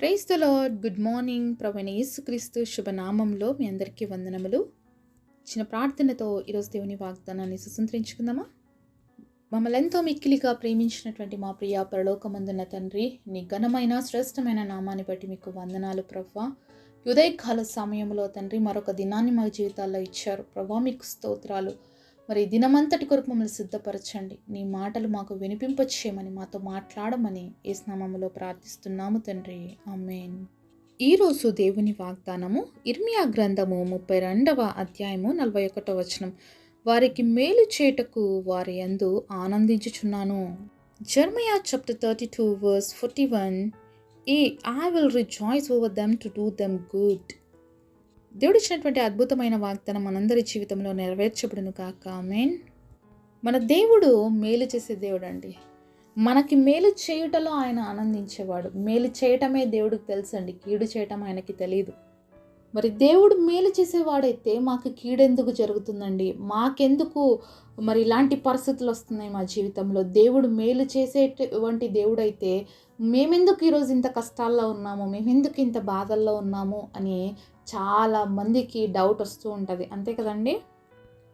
Praise the lord. Good morning. ప్రభువైన యేసుక్రీస్తు శుభనామంలో మీ అందరికీ వందనములు. చిన్న ప్రార్థనతో ఈరోజు దేవుని వాగ్దానాన్ని సుసంతరించుకుందామా? మమ్మల్ని ఎంతో మిక్కిలిగా ప్రేమించినటువంటి మా ప్రియ పరలోకమందున్న తండ్రి, నీ ఘనమైన శ్రేష్టమైన నామాన్ని బట్టి మీకు వందనాలు ప్రభువా. ఉదయకాల సమయంలో తండ్రి మరొక దినాన్ని మా జీవితాల్లో ఇచ్చారు ప్రభువా, మీకు స్తోత్రాలు. మరి దినమంతటి కొరకు మమ్మల్ని సిద్ధపరచండి. నీ మాటలు మాకు వినిపింపచేయమని, మాతో మాట్లాడమని యేసు నామములో ప్రార్థిస్తున్నాము తండ్రి, ఆమేన్. ఈరోజు దేవుని వాగ్దానము ఇర్మియా గ్రంథము 32వ అధ్యాయము 41వ వచనం. వారికి మేలు చేయుటకు వారి యందు ఆనందించుచున్నాను. Jeremiah chapter 32 verse 41. I will rejoice over them to do them good. దేవుడు ఇచ్చినటువంటి అద్భుతమైన వాగ్దానం మనందరి జీవితంలో నెరవేర్చబడును కాక, ఆమేన్. మన దేవుడు మేలు చేసే దేవుడు అండి. మనకి మేలు చేయుటలో ఆయన ఆనందించేవాడు. మేలు చేయటమే దేవుడికి తెలుసండి, కీడు చేయటం ఆయనకి తెలియదు. మరి దేవుడు మేలు చేసేవాడైతే మాకు కీడెందుకు జరుగుతుందండి? మాకెందుకు మరి ఇలాంటి పరిస్థితులు వస్తున్నాయి మా జీవితంలో? దేవుడు మేలు చేసేటువంటి దేవుడైతే మేమెందుకు ఈరోజు ఇంత కష్టాల్లో ఉన్నాము, మేమెందుకు ఇంత బాధల్లో ఉన్నాము అని చాలా మందికి డౌట్ వస్తూ ఉంటుంది, అంతే కదండి.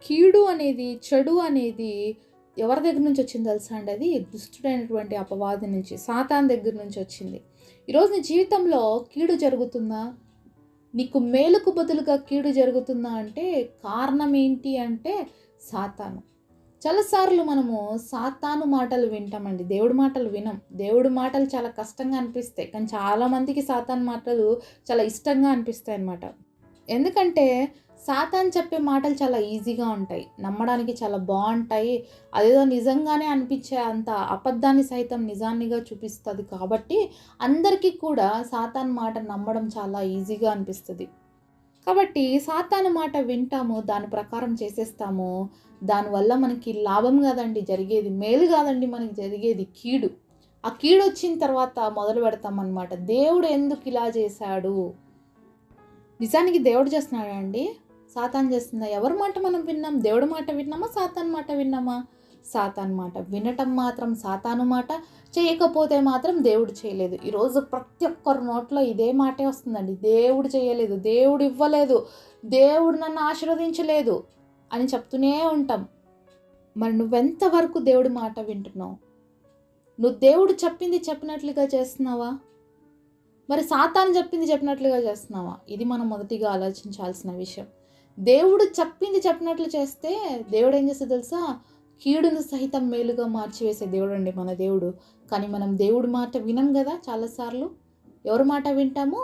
కీడు అనేది, చెడు అనేది ఎవరి దగ్గర నుంచి వచ్చింది తెలుసా అండి? అది దుష్టుడైనటువంటి అపవాది నుంచి, సాతాన్ దగ్గర నుంచి వచ్చింది. ఈరోజు నీ జీవితంలో కీడు జరుగుతుందా? నీకు మేలుకు బదులుగా కీడు జరుగుతుందా అంటే కారణం ఏంటి అంటే సాతాను. చాలాసార్లు మనము సాతాను మాటలు వింటామండి, దేవుడి మాటలు వినం. దేవుడి మాటలు చాలా కష్టంగా అనిపిస్తాయి, కానీ చాలామందికి సాతాను మాటలు చాలా ఇష్టంగా అనిపిస్తాయి అన్నమాట. ఎందుకంటే సాతాను చెప్పే మాటలు చాలా ఈజీగా ఉంటాయి, నమ్మడానికి చాలా బాగుంటాయి. అదేదో నిజంగానే అనిపించే అంత అబద్ధాన్ని సైతం నిజాన్నిగా చూపిస్తుంది. కాబట్టి అందరికీ కూడా సాతాను మాట నమ్మడం చాలా ఈజీగా అనిపిస్తుంది. కాబట్టి సాతాను మాట వింటాము, దాని ప్రకారం చేసేస్తాము. దానివల్ల మనకి లాభం కాదండి జరిగేది, మేలు కాదండి మనకి జరిగేది, కీడు. ఆ కీడు వచ్చిన తర్వాత మొదలు పెడతామన్నమాట, దేవుడు ఎందుకు ఇలా చేశాడు? నిజానికి దేవుడు చేస్తున్నాడా అండి? సాతాను చేస్తుందా? ఎవరి మాట మనం విన్నాం? దేవుడి మాట విన్నామా, సాతాను మాట విన్నామా? సాతాను మాట వినటం మాత్రం సాతాను మాట, చేయకపోతే మాత్రం దేవుడు చేయలేదు. ఈరోజు ప్రతి ఒక్కరి నోట్లో ఇదే మాటే వస్తుందండి, దేవుడు చేయలేదు, దేవుడు ఇవ్వలేదు, దేవుడు నన్ను ఆశీర్వదించలేదు అని చెప్తూనే ఉంటాం. మరి నువ్వెంతవరకు దేవుడి మాట వింటున్నావు? నువ్వు దేవుడు చెప్పింది చెప్పినట్లుగా చేస్తున్నావా? మరి సాతాను చెప్పింది చెప్పినట్లుగా చేస్తున్నావా? ఇది మనం మొదటిగా ఆలోచించాల్సిన విషయం. దేవుడు చెప్పింది చెప్పినట్లు చేస్తే దేవుడు ఏం చేస్తే తెలుసా? కీడును సహితం మేలుగా మార్చివేసే దేవుడు అండి మన దేవుడు. కానీ మనం దేవుడి మాట వినం కదా చాలాసార్లు. ఎవరి మాట వింటాము?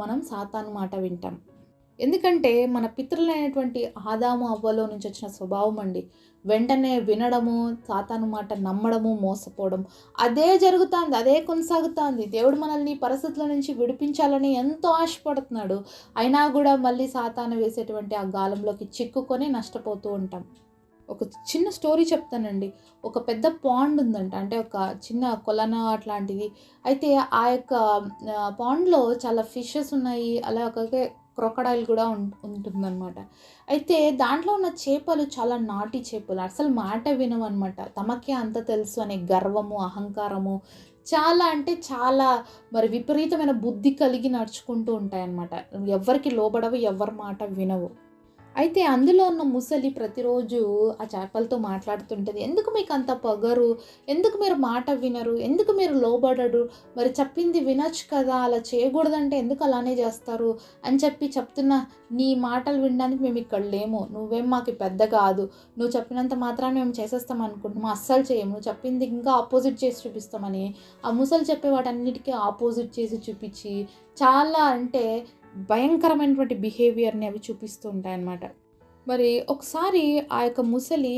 మనం సాతాను మాట వింటాం. ఎందుకంటే మన పితరులైనటువంటి ఆదాము అవ్వలో నుంచి వచ్చిన స్వభావం అండి. వెంటనే వినడము, సాతాను మాట నమ్మడము, మోసపోవడం, అదే జరుగుతుంది, అదే కొనసాగుతుంది. దేవుడు మనల్ని పరిస్థితుల నుంచి విడిపించాలని ఎంతో ఆశపడుతున్నాడు, అయినా కూడా మళ్ళీ సాతాను వేసేటువంటి ఆ గాలంలోకి చిక్కుకొని నష్టపోతూ ఉంటాం. ఒక చిన్న స్టోరీ చెప్తానండి. ఒక పెద్ద పాండ్ ఉందంట, అంటే ఒక చిన్న కొలన అట్లాంటిది. అయితే ఆ యొక్క పాండ్లో చాలా ఫిషెస్ ఉన్నాయి, అలాగే క్రొకడైల్ కూడా ఉంటుందన్నమాట. అయితే దాంట్లో ఉన్న చేపలు చాలా నాటి చేపలు, అసలు మాట వినవన్నమాట. తమకే అంత తెలుసు అనే గర్వము, అహంకారము, చాలా అంటే చాలా మరి విపరీతమైన బుద్ధి కలిగి నడుచుకుంటూ ఉంటాయన్నమాట. ఎవరికి లోబడవు, ఎవరి మాట వినవు. అయితే అందులో ఉన్న ముసలి ప్రతిరోజు ఆ చేపలతో మాట్లాడుతుంటుంది. ఎందుకు మీకు అంత పొగరు? ఎందుకు మీరు మాట వినరు? ఎందుకు మీరు లోబడరు? మరి చెప్పింది వినొచ్చు కదా, అలా చేయకూడదంటే ఎందుకు అలానే చేస్తారు అని చెప్తున్నా. నీ మాటలు వినడానికి మేము ఇక్కడ లేము, నువ్వేం మాకు పెద్ద కాదు, నువ్వు చెప్పినంత మాత్రాన్ని మేము చేసేస్తాం అనుకుంటున్నాము, అస్సలు చేయము, నువ్వు చెప్పింది ఇంకా ఆపోజిట్ చేసి చూపిస్తామని ఆ ముసలి చెప్పే వాటన్నిటికీ ఆపోజిట్ చేసి చూపించి చాలా అంటే భయంకరమైనటువంటి బిహేవియర్ని అవి చూపిస్తూ ఉంటాయన్నమాట. మరి ఒకసారి ఆ యొక్క ముసలి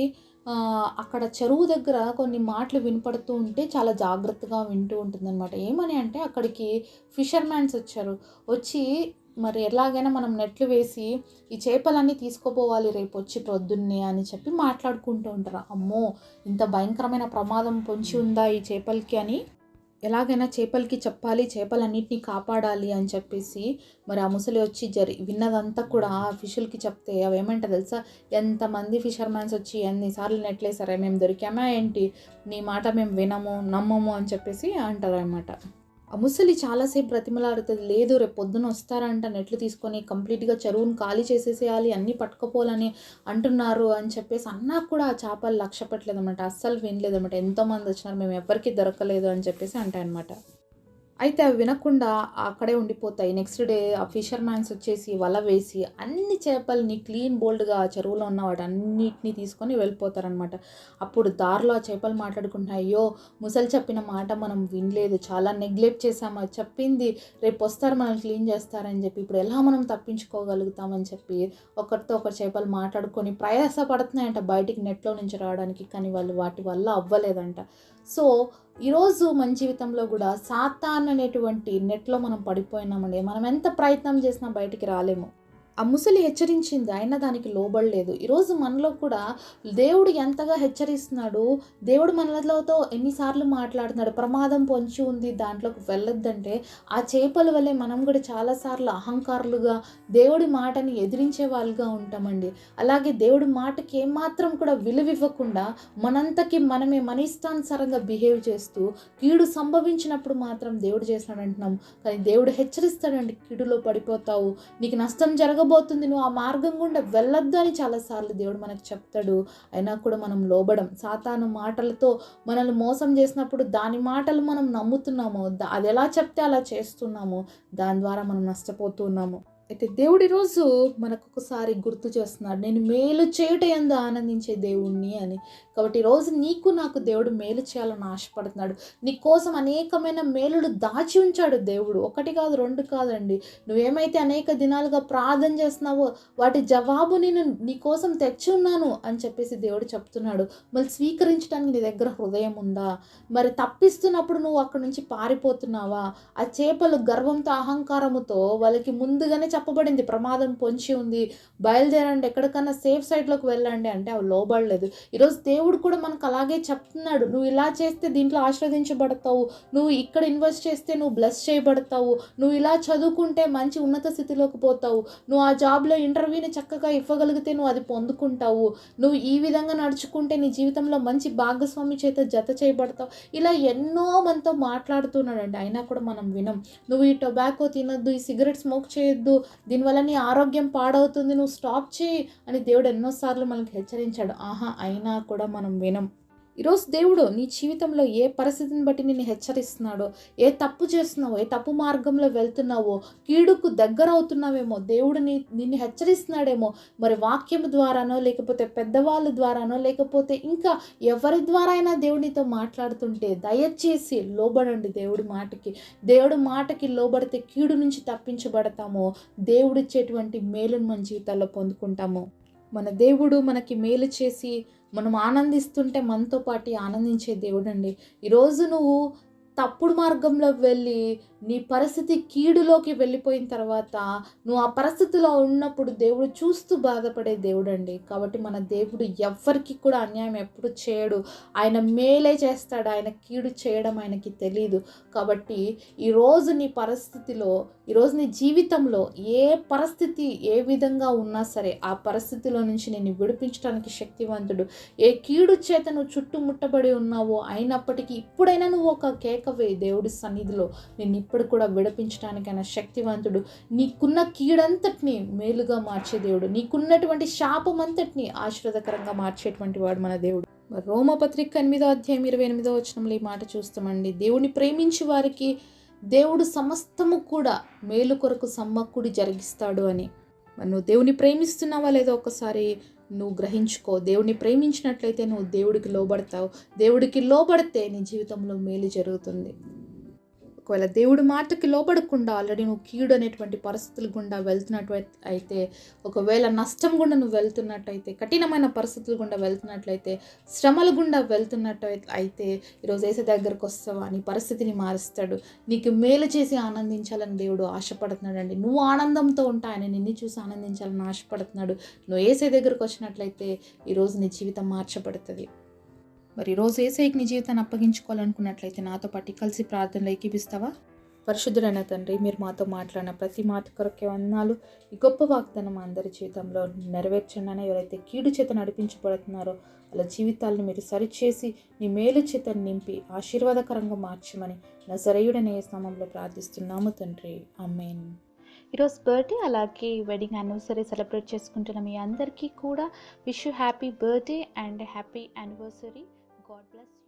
అక్కడ చెరువు దగ్గర కొన్ని మాటలు వినపడుతూ ఉంటే చాలా జాగ్రత్తగా వింటూ ఉంటుందన్నమాట. ఏమని అంటే అక్కడికి ఫిషర్మ్యాన్స్ వచ్చారు. వచ్చి మరి ఎలాగైనా మనం నెట్లు వేసి ఈ చేపలన్నీ తీసుకుపోవాలి రేపు వచ్చి పొద్దున్నే అని చెప్పి మాట్లాడుకుంటూ ఉంటారు. అమ్మో, ఇంత భయంకరమైన ప్రమాదం పొంచి ఉందా ఈ చేపలకి అని ఎలాగైనా చేపలకి చెప్పాలి, చేపలన్నింటినీ కాపాడాలి అని చెప్పేసి మరి ఆ ముసలి వచ్చి విన్నదంతా కూడా ఆ ఫిషులకి చెప్తే అవి ఏమంటారు తెలుసా? ఎంతమంది ఫిషర్మ్యాన్స్ వచ్చి ఎన్నిసార్లు నెట్లేసారా, మేము దొరికామా ఏంటి, నీ మాట మేము వినము, నమ్మము అని చెప్పేసి అంటారు అనమాట. ఆ ముసలి చాలాసేపు బ్రతిమలాడుతుంది. లేదు రేపు పొద్దున వస్తారంట నెట్లు తీసుకొని కంప్లీట్‌గా చెరువుని ఖాళీ చేసేసేయాలి, అన్నీ పట్టుకపోవాలని అంటున్నారు అని చెప్పేసి అన్నా కూడా ఆ చేపలు లక్ష్య పెట్టలేదనమాట. అస్సలు వినలేదనమాట. ఎంతోమంది వచ్చినారు మేము ఎవ్వరికీ దొరకలేదు అని చెప్పేసి అంటాయనమాట. అయితే అవి వినకుండా అక్కడే ఉండిపోతాయి. నెక్స్ట్ డే ఆ ఫిషర్ మ్యాన్స్ వచ్చేసి వల వేసి అన్ని చేపల్ని క్లీన్ బోల్డ్‌గా ఆ చెరువులో ఉన్న వాటన్నిటిని తీసుకొని వెళ్ళిపోతారనమాట. అప్పుడు దారిలో ఆ చేపలు మాట్లాడుకుంటున్నాయి. అయ్యో! ముసలి చెప్పిన మాట మనం వినలేదు. చాలా నెగ్లెక్ట్ చేశాము. అది చెప్పింది రేపొస్తారు మనల్ని క్లీన్ చేస్తారని చెప్పి. ఇప్పుడు ఎలా మనం తప్పించుకోగలుగుతామని చెప్పి ఒకరితో ఒకరు చేపలు మాట్లాడుకొని ప్రయాస పడుతున్నాయంట బయటికి నెట్‌లో నుంచి రావడానికి. కానీ వాళ్ళు వాటి వల్ల అవ్వలేదంట. సో ఈరోజు మన జీవితంలో కూడా సాతాన్ అనేటువంటి నెట్‌లో మనం పడిపోయినామండి. మనం ఎంత ప్రయత్నం చేసినా బయటికి రాలేము. ఆ ముసలి హెచ్చరించింది. అయినా దానికి లోబడలేదు. ఈరోజు మనలో కూడా దేవుడు ఎంతగా హెచ్చరిస్తున్నాడు. దేవుడు మనలతో ఎన్నిసార్లు మాట్లాడుతున్నాడు. ప్రమాదం పొంచి ఉంది దాంట్లోకి వెళ్ళొద్దంటే ఆ చేపల వల్లే మనం కూడా చాలాసార్లు అహంకారులుగా దేవుడి మాటని ఎదిరించే వాళ్ళుగా ఉంటామండి. అలాగే దేవుడి మాటకి ఏమాత్రం కూడా విలువివ్వకుండా మనంతకి మనమే మన ఇష్టానుసారంగా బిహేవ్ చేస్తూ కీడు సంభవించినప్పుడు మాత్రం దేవుడు చేసినాడు అంటున్నాం. కానీ దేవుడు హెచ్చరిస్తాడండి. కీడులో పడిపోతావు, నీకు నష్టం జరగబోతుంది, నువ్వు ఆ మార్గం గుండా వెళ్ళొద్దు అని చాలాసార్లు దేవుడు మనకు చెప్తాడు. అయినా కూడా మనం లోబడం. సాతాను మాటలతో మనల్ని మోసం చేసినప్పుడు దాని మాటలు మనం నమ్ముతున్నాము. అది ఎలా చెప్తే అలా చేస్తున్నాము. దాని ద్వారా మనం నష్టపోతూ ఉన్నాము. అయితే దేవుడు ఈరోజు మనకొకసారి గుర్తు చేస్తున్నాడు. నేను మేలు చేయుట యందు ఆనందించే దేవుణ్ణి అని. కాబట్టి ఈరోజు నీకు నాకు దేవుడు మేలు చేయాలని ఆశపడుతున్నాడు. నీ కోసం అనేకమైన మేలులు దాచి ఉంచాడు దేవుడు. 1 కాదు 2 కాదండి. నువ్వేమైతే అనేక దినాలుగా ప్రార్థన చేస్తున్నావో వాటి జవాబు నేను నీ కోసం తెచ్చి ఉన్నాను అని చెప్పేసి దేవుడు చెప్తున్నాడు. మళ్ళీ స్వీకరించడానికి నీ దగ్గర హృదయం ఉందా? మరి తప్పిస్తున్నప్పుడు నువ్వు అక్కడి నుంచి పారిపోతున్నావా? ఆ చేపలు గర్వంతో అహంకారముతో వాళ్ళకి ముందుగానే చెప్పబడింది ప్రమాదం పొంచి ఉంది, బయలుదేరండి, ఎక్కడికన్నా సేఫ్ సైడ్లోకి వెళ్ళండి అంటే అవి లోబడలేదు. ఈరోజు దేవుడు కూడా మనకు అలాగే చెప్తున్నాడు. నువ్వు ఇలా చేస్తే దీంట్లో ఆశీర్వదించబడతావు, నువ్వు ఇక్కడ ఇన్వెస్ట్ చేస్తే నువ్వు బ్లెస్ చేయబడతావు, నువ్వు ఇలా చదువుకుంటే మంచి ఉన్నత స్థితిలోకి పోతావు, నువ్వు ఆ జాబ్లో ఇంటర్వ్యూని చక్కగా ఇవ్వగలిగితే నువ్వు అది పొందుకుంటావు, నువ్వు ఈ విధంగా నడుచుకుంటే నీ జీవితంలో మంచి భాగస్వామి చేత జత చేయబడతావు. ఇలా ఎన్నో మనతో మాట్లాడుతున్నాడండి. అయినా కూడా మనం వినం. నువ్వు ఈ టొబాకో తినొద్దు, ఈ సిగరెట్ స్మోక్ చేయొద్దు, దీనివల్ల నీ ఆరోగ్యం పాడవుతుంది, నువ్వు స్టాప్ చేయి అని దేవుడు ఎన్నోసార్లు మనకు హెచ్చరించాడు. అయినా కూడా మనం వినం. ఈరోజు దేవుడు నీ జీవితంలో ఏ పరిస్థితిని బట్టి నిన్ను హెచ్చరిస్తున్నాడో, ఏ తప్పు చేస్తున్నావో, ఏ తప్పు మార్గంలో వెళ్తున్నావో, కీడుకు దగ్గర అవుతున్నావేమో, దేవుడు నిన్ను హెచ్చరిస్తున్నాడేమో. మరి వాక్యం ద్వారానో, లేకపోతే పెద్దవాళ్ళ ద్వారానో, లేకపోతే ఇంకా ఎవరి ద్వారా అయినా దేవుడు నీతో మాట్లాడుతుంటే దయచేసి లోబడండి దేవుడి మాటకి. దేవుడి మాటకి లోబడితే కీడు నుంచి తప్పించబడతాము. దేవుడిచ్చేటువంటి మేలును మన జీవితాల్లో పొందుకుంటాము. మన దేవుడు మనకి మేలు చేసి మనం ఆనందిస్తుంటే మనతో పాటు ఆనందించే దేవుడండి. ఈరోజు నువ్వు తప్పుడు మార్గంలో వెళ్ళి నీ పరిస్థితి కీడులోకి వెళ్ళిపోయిన తర్వాత నువ్వు ఆ పరిస్థితిలో ఉన్నప్పుడు దేవుడు చూస్తూ బాధపడే దేవుడండి. కాబట్టి మన దేవుడు ఎవ్వరికి కూడా అన్యాయం ఎప్పుడు చేయడు. ఆయన మేలే చేస్తాడు. ఆయన కీడు చేయడం ఆయనకి తెలీదు. కాబట్టి ఈరోజు నీ పరిస్థితిలో, ఈరోజు నీ జీవితంలో ఏ పరిస్థితి ఏ విధంగా ఉన్నా సరే ఆ పరిస్థితిలో నుంచి నేను విడిపించడానికి శక్తివంతుడు. ఏ కీడు చేత నువ్వు చుట్టుముట్టబడి ఉన్నావో అయినప్పటికీ ఇప్పుడైనా నువ్వు ఒక కేకవే దేవుడి సన్నిధిలో. నేను ఇప్పుడు కూడా విడిపించడానికి ఆయన శక్తివంతుడు. నీకున్న కీడంతటిని మేలుగా మార్చే దేవుడు. నీకున్నటువంటి శాపం అంతటిని ఆశీర్వాదకరంగా మార్చేటువంటి వాడు మన దేవుడు. రోమపత్రిక 8వ అధ్యాయం 28వ వచనంలో ఈ మాట చూస్తామండి. దేవుని ప్రేమించి వారికి దేవుడు సమస్తము కూడా మేలు కొరకు సమకూడి జరిగిస్తాడు అని. మరి నువ్వు దేవుని ప్రేమిస్తున్నావా లేదో ఒకసారి నువ్వు గ్రహించుకో. దేవుని ప్రేమించినట్లయితే నువ్వు దేవుడికి లోబడతావు. దేవుడికి లోబడితే నీ జీవితంలో మేలు జరుగుతుంది. ఒకవేళ దేవుడి మాటకి లోబడకుండా ఆల్రెడీ నువ్వు కీడు అనేటువంటి పరిస్థితుల గుండా వెళ్తున్నట్టు అయితే, ఒకవేళ నష్టం గుండా నువ్వు వెళ్తున్నట్టయితే, కఠినమైన పరిస్థితుల గుండా వెళ్తున్నట్లయితే, శ్రమల గుండా వెళ్తున్నట్టు అయితే ఈరోజు యేసు దగ్గరకు వస్తావా? నీ పరిస్థితిని మారుస్తాడు. నీకు మేలు చేసి ఆనందించాలని దేవుడు ఆశపడుతున్నాడండి. నువ్వు ఆనందంతో ఉంటా ఆయన నిన్ను చూసి ఆనందించాలని ఆశపడుతున్నాడు. నువ్వు యేసు దగ్గరకు వచ్చినట్లయితే ఈరోజు నీ జీవితం మార్చబడుతుంది. మరి ఈరోజు యేసయ్యకి నీ జీవితాన్ని అప్పగించుకోవాలనుకున్నట్లయితే నాతో పాటు కలిసి ప్రార్థనలో ఏకీపిస్తావా? పరిశుద్ధుడైన తండ్రి, మీరు మాతో మాట్లాడిన ప్రతి మాట కొరకే వందనాలు. ఈ గొప్ప వాగ్దానం మా అందరి జీవితంలో నెరవేర్చండి. ఎవరైతే కీడు చేత నడిపించబడుతున్నారో వాళ్ళ జీవితాలను మీరు సరిచేసి నీ మేలు చేత నింపి ఆశీర్వాదకరంగా మార్చమని నజరేయుడనే నామములో ప్రార్థిస్తున్నాము తండ్రి. ఆమేన్. ఈరోజు బర్త్డే అలాగే వెడ్డింగ్ యానివర్సరీ సెలబ్రేట్ చేసుకుంటున్న మీ అందరికీ కూడా wish you happy birthday and happy anniversary. God bless you.